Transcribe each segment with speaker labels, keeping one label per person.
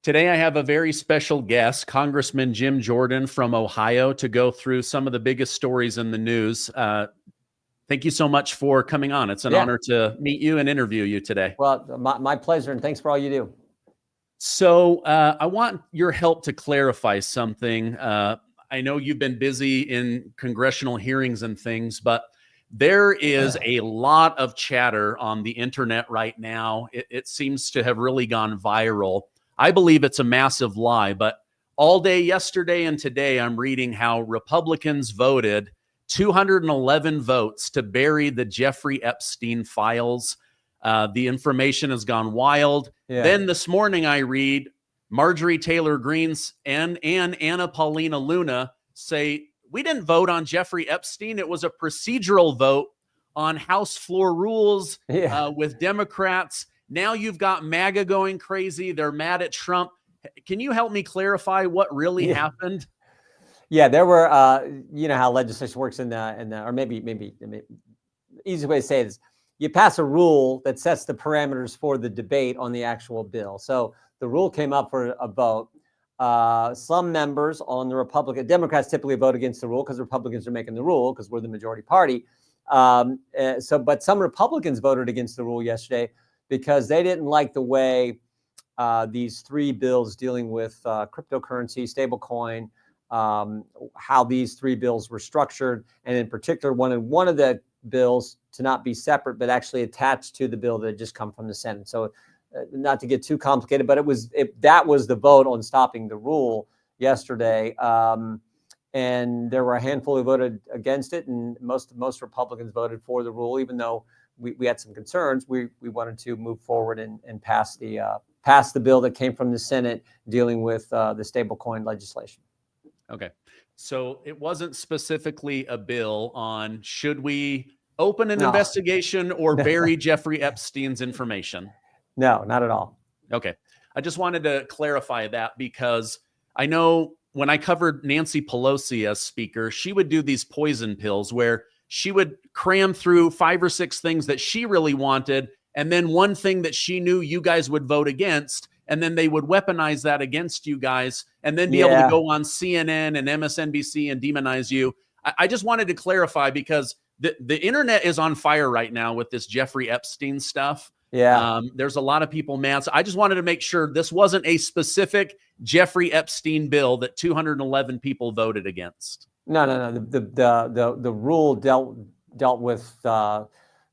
Speaker 1: Today, I have a very special guest, Congressman Jim Jordan from Ohio, to go through some of the biggest stories in the news. Thank you so much for coming on. It's an
Speaker 2: Yeah.
Speaker 1: honor to meet you and interview you today.
Speaker 2: Well, my pleasure, and thanks for all you do.
Speaker 1: So, I want your help to clarify something. I know you've been busy in congressional hearings and things, but there is a lot of chatter on the internet right now. It seems to have really gone viral. I believe it's a massive lie, but all day yesterday and today, I'm reading how Republicans voted 211 votes to bury the Jeffrey Epstein files. The information has gone wild.
Speaker 2: Yeah.
Speaker 1: Then this morning, I read Marjorie Taylor Greene's and Anna Paulina Luna say, we didn't vote on Jeffrey Epstein. It was a procedural vote on House floor rules with Democrats. Now you've got MAGA going crazy. They're mad at Trump. Can you help me clarify what really happened?
Speaker 2: Yeah, there were, you know how legislation works or maybe easy way to say it is you pass a rule that sets the parameters for the debate on the actual bill. So the rule came up for a vote. Some members on the Democrats typically vote against the rule because Republicans are making the rule because we're the majority party. But some Republicans voted against the rule yesterday because they didn't like the way these three bills dealing with cryptocurrency, stablecoin, how these three bills were structured, and in particular, one of the bills to not be separate, but actually attached to the bill that had just come from the Senate. So not to get too complicated, but that was the vote on stopping the rule yesterday. And there were a handful who voted against it, and most Republicans voted for the rule, even though we had some concerns. We wanted to move forward and pass the bill that came from the Senate dealing with the stablecoin legislation.
Speaker 1: Okay. So it wasn't specifically a bill on should we open an investigation or bury Jeffrey Epstein's information?
Speaker 2: No, not at all.
Speaker 1: Okay. I just wanted to clarify that because I know when I covered Nancy Pelosi as speaker, she would do these poison pills where she would cram through 5 or 6 things that she really wanted, and then one thing that she knew you guys would vote against, and then they would weaponize that against you guys and then be able to go on CNN and MSNBC and demonize you. I just wanted to clarify because the internet is on fire right now with this Jeffrey Epstein stuff.
Speaker 2: Yeah.
Speaker 1: There's a lot of people mad. So I just wanted to make sure this wasn't a specific Jeffrey Epstein bill that 211 people voted against.
Speaker 2: No. The rule dealt with the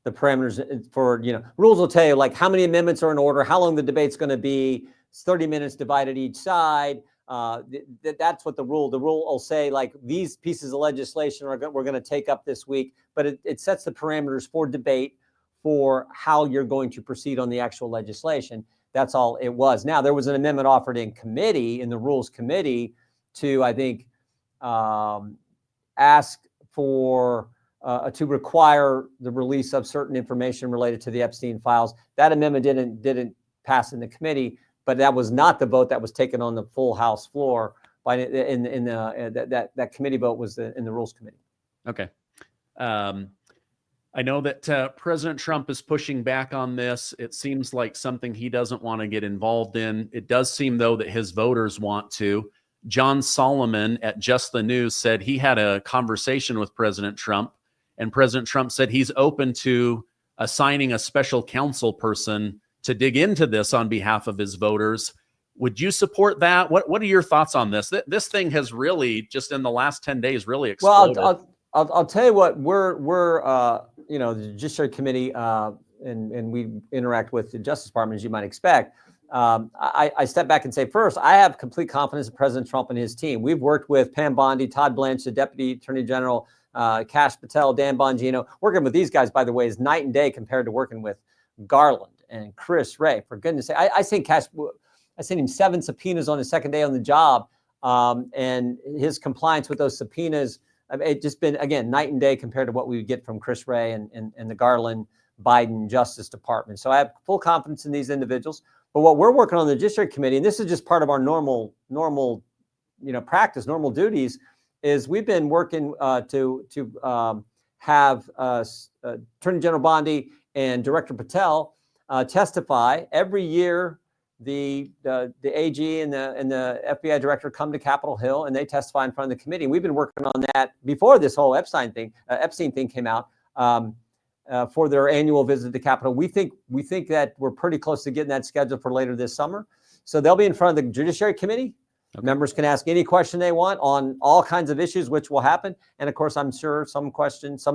Speaker 2: parameters for, rules will tell you like how many amendments are in order, how long the debate's going to be. It's 30 minutes divided each side. That's what the rule will say, like these pieces of legislation we're going to take up this week, but it sets the parameters for debate for how you're going to proceed on the actual legislation. That's all it was. Now, there was an amendment offered in committee, in the Rules Committee, to, I think, ask for, to require the release of certain information related to the Epstein files. That amendment didn't pass in the committee, but that was not the vote that was taken on the full House floor. That committee vote was in the Rules Committee.
Speaker 1: Okay. I know that President Trump is pushing back on this. It seems like something he doesn't want to get involved in. It does seem, though, that his voters want to. John Solomon at Just the News said he had a conversation with President Trump, and President Trump said he's open to assigning a special counsel person to dig into this on behalf of his voters. Would you support that? What are your thoughts on this? This thing has really, just in the last 10 days, really exploded.
Speaker 2: Well, I'll tell you what, we're the Judiciary Committee, and we interact with the Justice Department, as you might expect. I step back and say, first, I have complete confidence in President Trump and his team. We've worked with Pam Bondi, Todd Blanche, the Deputy Attorney General, Kash Patel, Dan Bongino. Working with these guys, by the way, is night and day compared to working with Garland and Chris Wray. For goodness sake, I sent him 7 subpoenas on his second day on the job, and his compliance with those subpoenas, it's just been, again, night and day compared to what we would get from Chris Wray and the Garland Biden Justice Department. So I have full confidence in these individuals. But what we're working on the Judiciary Committee, and this is just part of our normal practice, normal duties, is we've been working to have Attorney General Bondi and Director Patel testify every year the AG and the FBI director come to Capitol Hill and they testify in front of the committee. We've been working on that before this whole Epstein thing came out, for their annual visit to Capitol. We think that we're pretty close to getting that scheduled for later this summer. So they'll be in front of the Judiciary Committee. Okay. Members can ask any question they want on all kinds of issues, which will happen. And of course, I'm sure some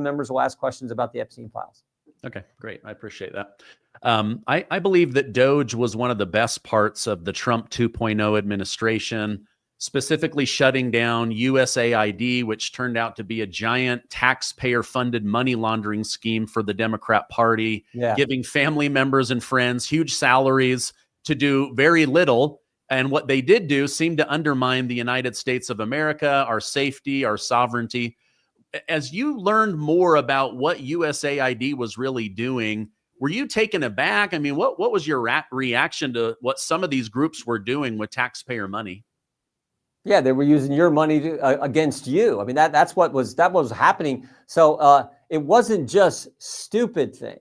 Speaker 2: members will ask questions about the Epstein files.
Speaker 1: Okay, great. I appreciate that. I believe that DOGE was one of the best parts of the Trump 2.0 administration, specifically shutting down USAID, which turned out to be a giant taxpayer-funded money laundering scheme for the Democrat Party, giving family members and friends huge salaries to do very little. And what they did do seemed to undermine the United States of America, our safety, our sovereignty. As you learned more about what USAID was really doing, were you taken aback? I mean, what was your reaction to what some of these groups were doing with taxpayer money?
Speaker 2: Yeah, they were using your money against you. I mean, that was happening. So it wasn't just stupid things,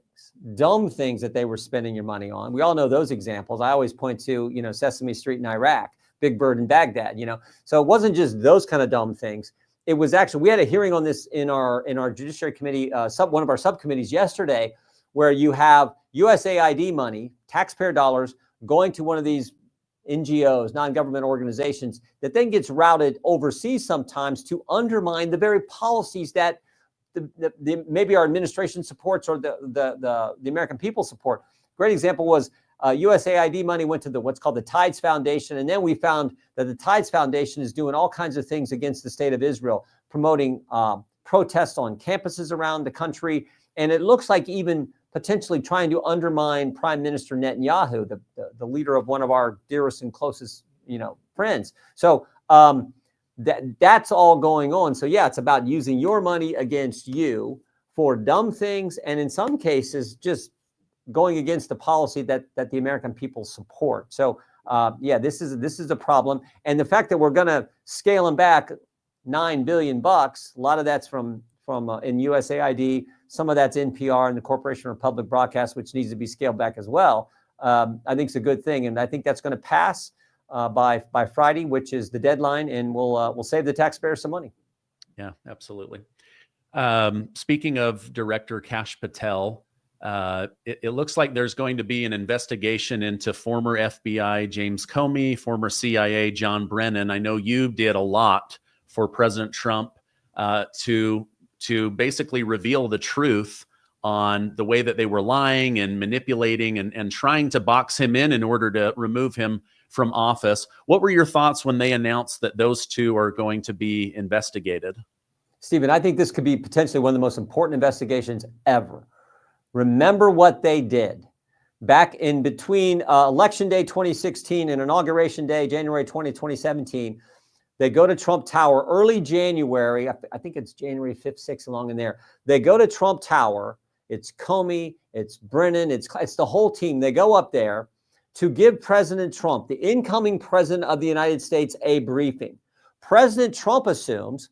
Speaker 2: dumb things that they were spending your money on. We all know those examples. I always point to, Sesame Street in Iraq, Big Bird in Baghdad, So it wasn't just those kind of dumb things. It was actually, we had a hearing on this in our Judiciary Committee, one of our subcommittees yesterday, where you have USAID money, taxpayer dollars, going to one of these NGOs, non-government organizations, that then gets routed overseas sometimes to undermine the very policies that maybe our administration supports or the American people support. Great example was USAID money went to what's called the Tides Foundation, and then we found that the Tides Foundation is doing all kinds of things against the state of Israel, promoting protests on campuses around the country, and it looks like even potentially trying to undermine Prime Minister Netanyahu, the leader of one of our dearest and closest, friends. So that's all going on. So yeah, it's about using your money against you for dumb things, and in some cases, just going against the policy that the American people support. So yeah, this is a problem, and the fact that we're going to scale them back $9 billion, a lot of that's from in USAID. Some of that's NPR and the Corporation for Public Broadcast, which needs to be scaled back as well. I think it's a good thing, and I think that's going to pass by Friday, which is the deadline, and we'll save the taxpayers some money.
Speaker 1: Yeah, absolutely. Speaking of Director Kash Patel, it looks like there's going to be an investigation into former FBI James Comey, former CIA John Brennan. I know you did a lot for President Trump to basically reveal the truth on the way that they were lying and manipulating and trying to box him in order to remove him from office. What were your thoughts when they announced that those two are going to be investigated?
Speaker 2: Stephen, I think this could be potentially one of the most important investigations ever. Remember what they did back in between Election Day 2016 and Inauguration Day, January 2017. They go to Trump Tower early January. I think it's January 5th, 6th, along in there. They go to Trump Tower. It's Comey, it's Brennan, it's the whole team. They go up there to give President Trump, the incoming president of the United States, a briefing. President Trump assumes,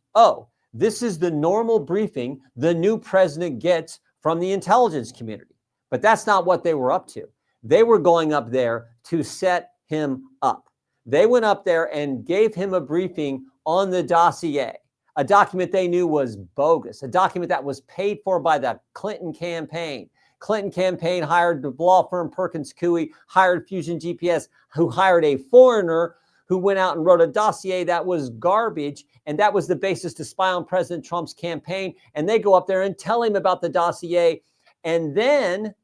Speaker 2: this is the normal briefing the new president gets from the intelligence community. But that's not what they were up to. They were going up there to set him up. They went up there and gave him a briefing on the dossier, a document they knew was bogus, a document that was paid for by the Clinton campaign. Clinton campaign hired the law firm Perkins Coie, hired Fusion GPS, who hired a foreigner who went out and wrote a dossier that was garbage, and that was the basis to spy on President Trump's campaign. And they go up there and tell him about the dossier, and then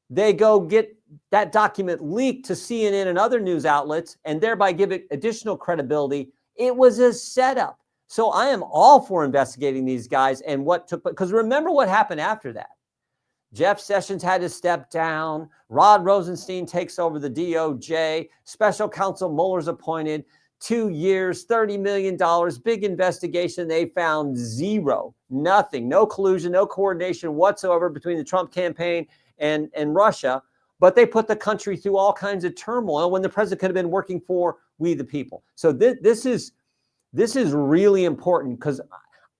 Speaker 2: they go get that document leaked to CNN and other news outlets, and thereby give it additional credibility. It was a setup. So I am all for investigating these guys and what took, because remember what happened after that. Jeff Sessions had to step down. Rod Rosenstein takes over the DOJ. Special counsel Mueller's appointed. 2 years, $30 million, big investigation. They found zero, nothing, no collusion, no coordination whatsoever between the Trump campaign and Russia. But they put the country through all kinds of turmoil when the president could have been working for we the people. So this is really important, because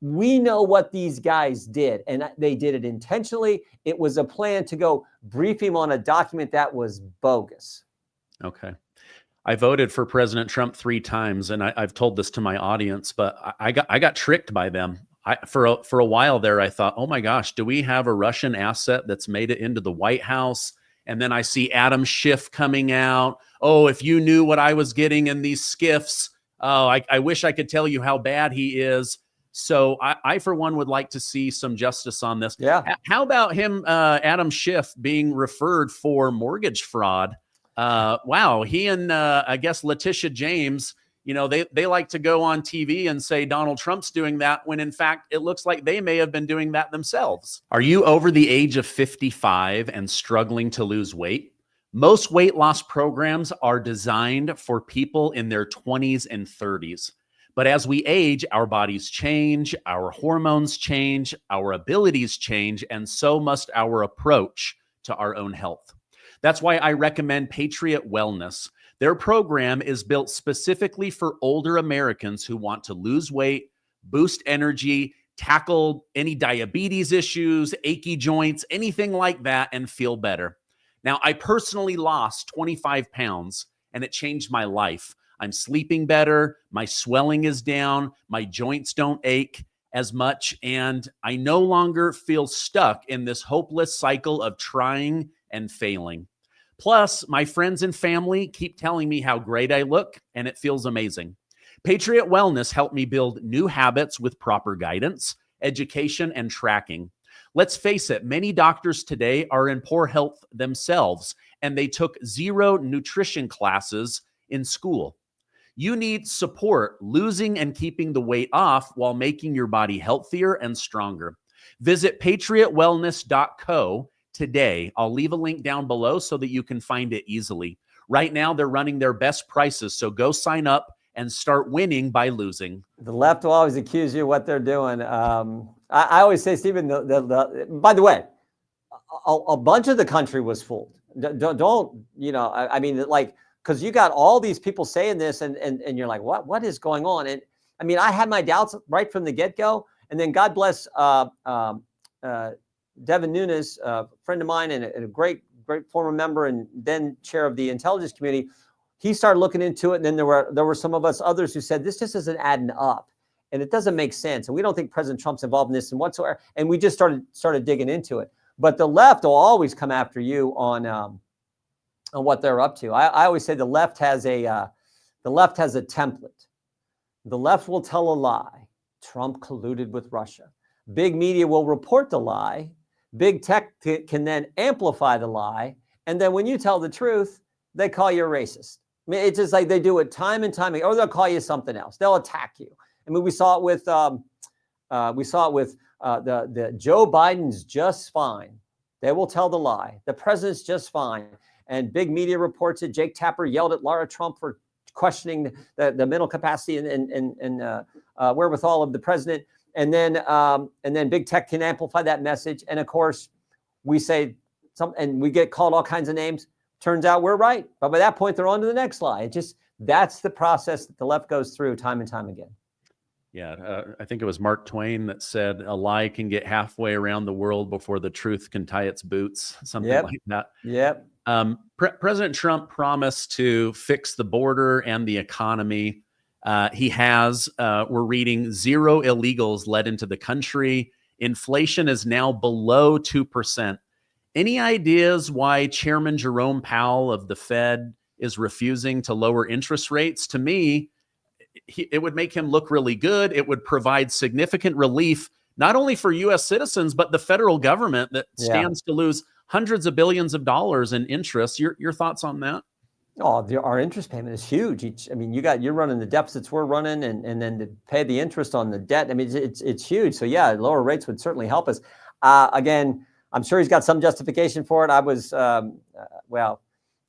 Speaker 2: we know what these guys did, and they did it intentionally. It was a plan to go brief him on a document that was bogus.
Speaker 1: Okay. I voted for President Trump 3 times, and I've told this to my audience, but I got tricked by them. For a while there, I thought, oh my gosh, do we have a Russian asset that's made it into the White House? And then I see Adam Schiff coming out. Oh, if you knew what I was getting in these skiffs, oh, I wish I could tell you how bad he is. So I for one, would like to see some justice on this.
Speaker 2: Yeah.
Speaker 1: How about him, Adam Schiff, being referred for mortgage fraud? Wow, he and I guess Letitia James, they like to go on TV and say Donald Trump's doing that when in fact it looks like they may have been doing that themselves. Are you over the age of 55 and struggling to lose weight? Most weight loss programs are designed for people in their 20s and 30s. But as we age, our bodies change, our hormones change, our abilities change, and so must our approach to our own health. That's why I recommend Patriot Wellness. Their program is built specifically for older Americans who want to lose weight, boost energy, tackle any diabetes issues, achy joints, anything like that, and feel better. Now, I personally lost 25 pounds, and it changed my life. I'm sleeping better, my swelling is down, my joints don't ache as much, and I no longer feel stuck in this hopeless cycle of trying and failing. Plus, my friends and family keep telling me how great I look, and it feels amazing. Patriot Wellness helped me build new habits with proper guidance, education, and tracking. Let's face it, many doctors today are in poor health themselves, and they took 0 nutrition classes in school. You need support losing and keeping the weight off while making your body healthier and stronger. Visit patriotwellness.co today. I'll leave a link down below so that you can find it easily. Right now, they're running their best prices, so go sign up and start winning by losing.
Speaker 2: The left will always accuse you of what they're doing. I always say, Stephen, by the way, a bunch of the country was fooled. Don't I mean, like, because you got all these people saying this, and you're like, what is going on? And I mean, I had my doubts right from the get-go, and then God bless Devin Nunes, a friend of mine and a great former member and then chair of the intelligence community. He started looking into it, and then there were some of us others who said this just isn't adding up, and it doesn't make sense, and we don't think President Trump's involved in this and whatsoever. And we just started digging into it. But the left will always come after you on what they're up to. I always say the left has a template. The left will tell a lie. Trump colluded with Russia. Big media will report the lie. Big tech can then amplify the lie. And then when you tell the truth, they call you a racist. I mean, it's just like they do it time and time again, or they'll call you something else. They'll attack you. I mean, we saw it with the Joe Biden's just fine. They will tell the lie. The president's just fine. And big media reports it. Jake Tapper yelled at Lara Trump for questioning the mental capacity and wherewithal of the president. And then big tech can amplify that message. And of course, we say and we get called all kinds of names. Turns out we're right. But by that point, they're on to the next lie. That's the process that the left goes through time and time again.
Speaker 1: Yeah, I think it was Mark Twain that said a lie can get halfway around the world before the truth can tie its boots, something like that.
Speaker 2: Yep.
Speaker 1: President Trump promised to fix the border and the economy. He has. We're reading 0 illegals let into the country. Inflation is now below 2%. Any ideas why Chairman Jerome Powell of the Fed is refusing to lower interest rates? To me, it would make him look really good. It would provide significant relief, not only for U.S. citizens, but the federal government that stands to lose hundreds of billions of dollars in interest. Your thoughts on that?
Speaker 2: Oh, our interest payment is huge. I mean, you're running the deficits we're running, and then to pay the interest on the debt. I mean, it's huge. So yeah, lower rates would certainly help us. Again, I'm sure he's got some justification for it. I was,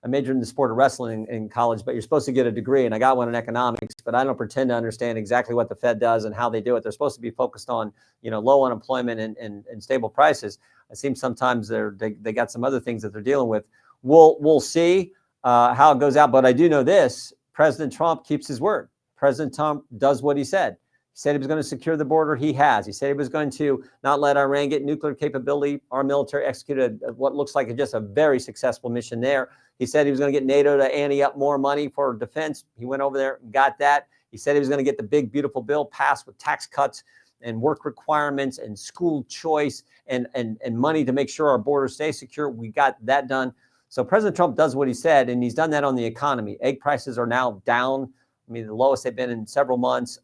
Speaker 2: I majored in the sport of wrestling in college, but you're supposed to get a degree, and I got one in economics, but I don't pretend to understand exactly what the Fed does and how they do it. They're supposed to be focused on, low unemployment and stable prices. It seems sometimes they got some other things that they're dealing with. We'll see how it goes out, but I do know this: President Trump keeps his word. President Trump does what he said. He said he was going to secure the border. He has. He said he was going to not let Iran get nuclear capability. Our military executed what looks like just a very successful mission there. He said he was going to get NATO to ante up more money for defense. He went over there and got that. He said he was going to get the big, beautiful bill passed with tax cuts and work requirements and school choice and money to make sure our borders stay secure. We got that done. So President Trump does what he said, and he's done that on the economy. Egg prices are now down. I mean, the lowest they've been in several months.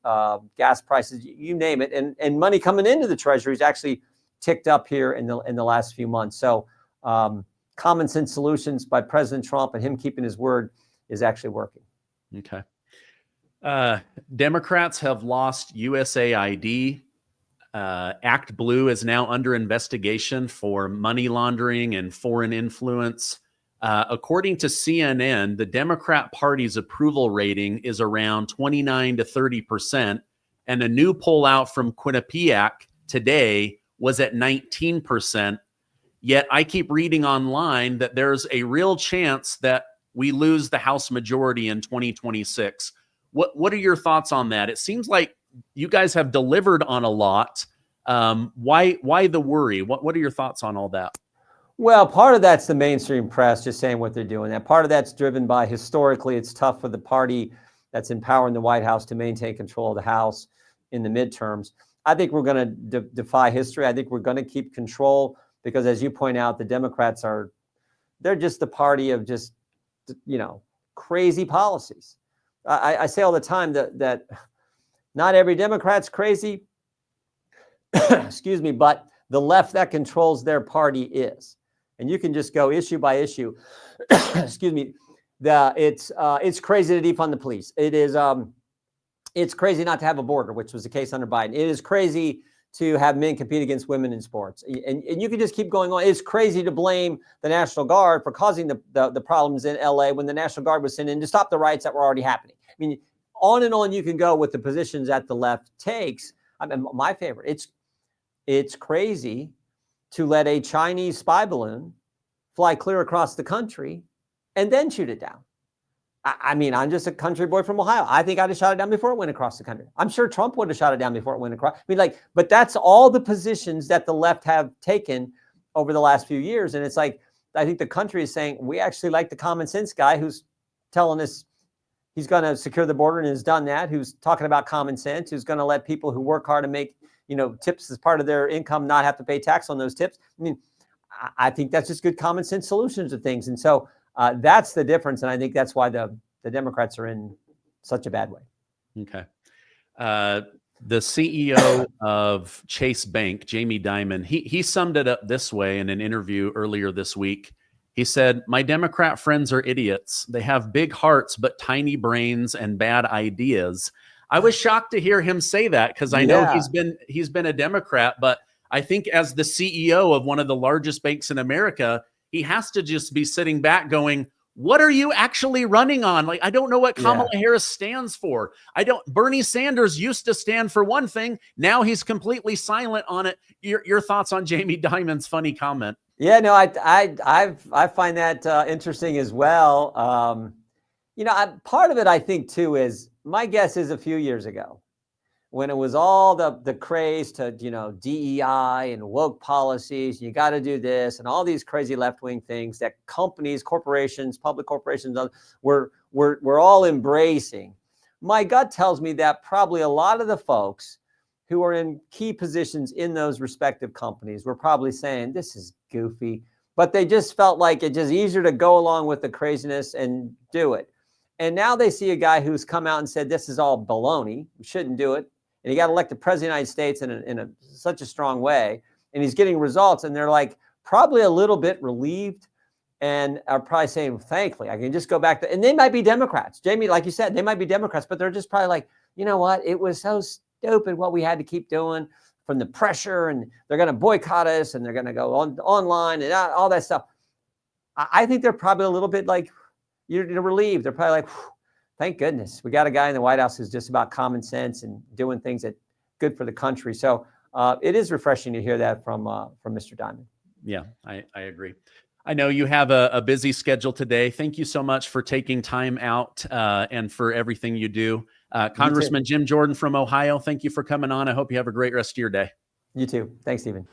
Speaker 2: Gas prices, you name it, and money coming into the Treasury's actually ticked up here in the last few months. So common sense solutions by President Trump and him keeping his word is actually working.
Speaker 1: Okay. Democrats have lost USAID. Act Blue is now under investigation for money laundering and foreign influence. According to CNN, the Democrat Party's approval rating is around 29 to 30%, and a new poll out from Quinnipiac today was at 19%. Yet I keep reading online that there's a real chance that we lose the House majority in 2026. What are your thoughts on that? It seems like you guys have delivered on a lot. Why the worry? What are your thoughts on all that?
Speaker 2: Well, part of that's the mainstream press just saying what they're doing. And part of that's driven by historically, it's tough for the party that's in power in the White House to maintain control of the House in the midterms. I think we're going to defy history. I think we're going to keep control because, as you point out, the Democrats they're just the party of just, crazy policies. I say all the time that not every Democrat's crazy, excuse me, but the left that controls their party is. And you can just go issue by issue. Excuse me. It's crazy to defund the police. It's crazy not to have a border, which was the case under Biden. It is crazy to have men compete against women in sports. And you can just keep going on. It's crazy to blame the National Guard for causing the problems in LA when the National Guard was sent in to stop the riots that were already happening. I mean, on and on you can go with the positions that the left takes. I mean, my favorite, it's crazy to let a Chinese spy balloon fly clear across the country and then shoot it down. I mean, I'm just a country boy from Ohio. I think I'd have shot it down before it went across the country. I'm sure Trump would have shot it down before it went across. I mean, but that's all the positions that the left have taken over the last few years. And it's like, I think the country is saying, we actually like the common sense guy who's telling us he's going to secure the border and has done that, who's talking about common sense, who's going to let people who work hard and make tips as part of their income not have to pay tax on those tips. I mean, I think that's just good common sense solutions to things. And so that's the difference. And I think that's why the Democrats are in such a bad way.
Speaker 1: Okay. The CEO of Chase Bank, Jamie Dimon, he summed it up this way in an interview earlier this week. He said, "My Democrat friends are idiots. They have big hearts, but tiny brains and bad ideas." I was shocked to hear him say that because I know he's been a Democrat, but I think as the CEO of one of the largest banks in America, he has to just be sitting back going, what are you actually running on? Like, I don't know what Kamala Harris stands for. Bernie Sanders used to stand for one thing. Now he's completely silent on it. Your thoughts on Jamie Dimon's funny comment?
Speaker 2: Yeah, no, I find that interesting as well. Part of it, I think, too, is my guess is a few years ago when it was all the craze to, DEI and woke policies, you got to do this and all these crazy left-wing things that companies, corporations, public corporations were all embracing. My gut tells me that probably a lot of the folks who are in key positions in those respective companies were probably saying, this is goofy, but they just felt like it's just easier to go along with the craziness and do it. And now they see a guy who's come out and said, this is all baloney, we shouldn't do it. And he got elected president of the United States in such a strong way, and he's getting results. And they're like probably a little bit relieved and are probably saying, thankfully, I can just go back to, and they might be Democrats. Jamie, like you said, they might be Democrats, but they're just probably like, you know what? It was so stupid what we had to keep doing from the pressure, and they're going to boycott us, and they're going to go online and all that stuff. I think they're probably a little bit like, you're relieved. They're probably like, thank goodness we got a guy in the White House who's just about common sense and doing things that good for the country. So it is refreshing to hear that from Mr. Dimon.
Speaker 1: Yeah, I agree. I know you have a busy schedule today. Thank you so much for taking time out and for everything you do. Congressman Jim Jordan from Ohio, thank you for coming on. I hope you have a great rest of your day.
Speaker 2: You too. Thanks, Stephen.